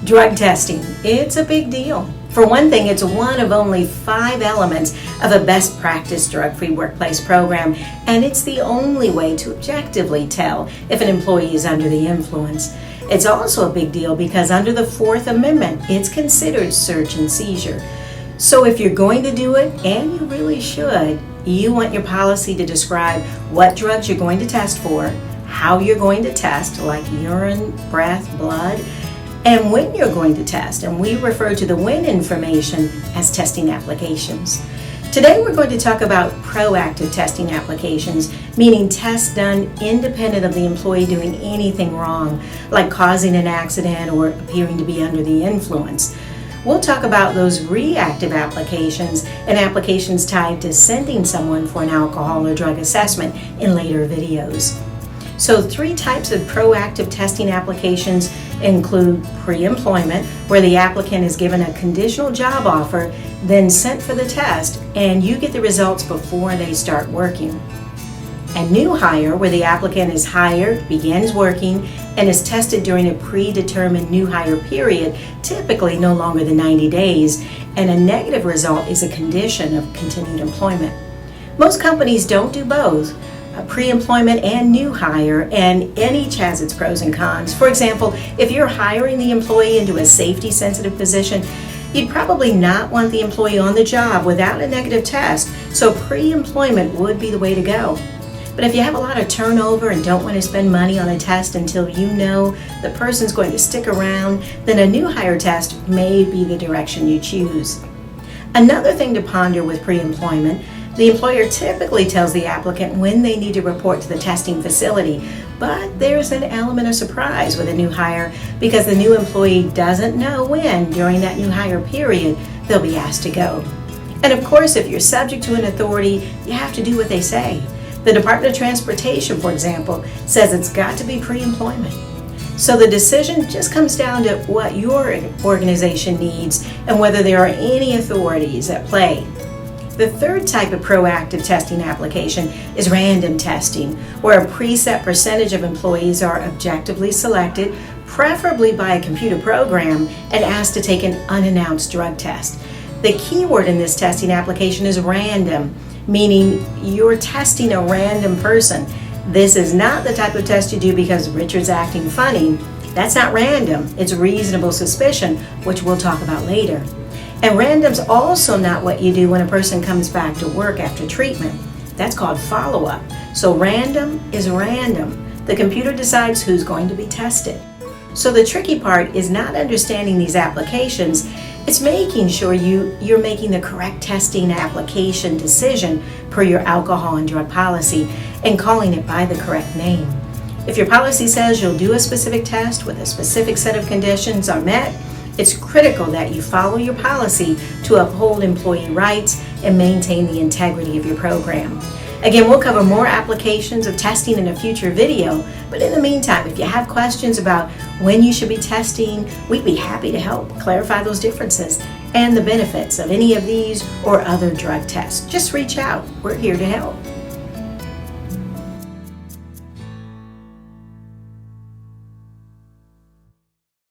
Drug testing, it's a big deal. For one thing, it's one of only 5 elements of a best practice drug-free workplace program, and it's the only way to objectively tell if an employee is under the influence. It's also a big deal because under the 4th Amendment, it's considered search and seizure. So if you're going to do it, and you really should, you want your policy to describe what drugs you're going to test for, how you're going to test, like urine, breath, blood, and when you're going to test, and we refer to the when information as testing applications. Today we're going to talk about proactive testing applications, meaning tests done independent of the employee doing anything wrong, like causing an accident or appearing to be under the influence. We'll talk about those reactive applications and applications tied to sending someone for an alcohol or drug assessment in later videos. So 3 types of proactive testing applications include pre-employment, where the applicant is given a conditional job offer, then sent for the test, and you get the results before they start working. And new hire, where the applicant is hired, begins working, and is tested during a predetermined new hire period, typically no longer than 90 days, and a negative result is a condition of continued employment. Most companies don't do both, pre-employment and new hire, and each has its pros and cons. For example, if you're hiring the employee into a safety-sensitive position, you'd probably not want the employee on the job without a negative test, so pre-employment would be the way to go. But if you have a lot of turnover and don't want to spend money on a test until you know the person's going to stick around, then a new hire test may be the direction you choose. Another thing to ponder with pre-employment, the employer typically tells the applicant when they need to report to the testing facility, but there's an element of surprise with a new hire because the new employee doesn't know when, during that new hire period, they'll be asked to go. And of course, if you're subject to an authority, you have to do what they say. The Department of Transportation, for example, says it's got to be pre-employment. So the decision just comes down to what your organization needs and whether there are any authorities at play. The 3rd type of proactive testing application is random testing, where a preset percentage of employees are objectively selected, preferably by a computer program, and asked to take an unannounced drug test. The key word in this testing application is random, meaning you're testing a random person. This is not the type of test you do because Richard's acting funny. That's not random. It's reasonable suspicion, which we'll talk about later. And random's also not what you do when a person comes back to work after treatment. That's called follow-up. So random is random. The computer decides who's going to be tested. So the tricky part is not understanding these applications. It's making sure you're making the correct testing application decision per your alcohol and drug policy and calling it by the correct name. If your policy says you'll do a specific test with a specific set of conditions are met, it's critical that you follow your policy to uphold employee rights and maintain the integrity of your program. Again, we'll cover more applications of testing in a future video, but in the meantime, if you have questions about when you should be testing, we'd be happy to help clarify those differences and the benefits of any of these or other drug tests. Just reach out. We're here to help.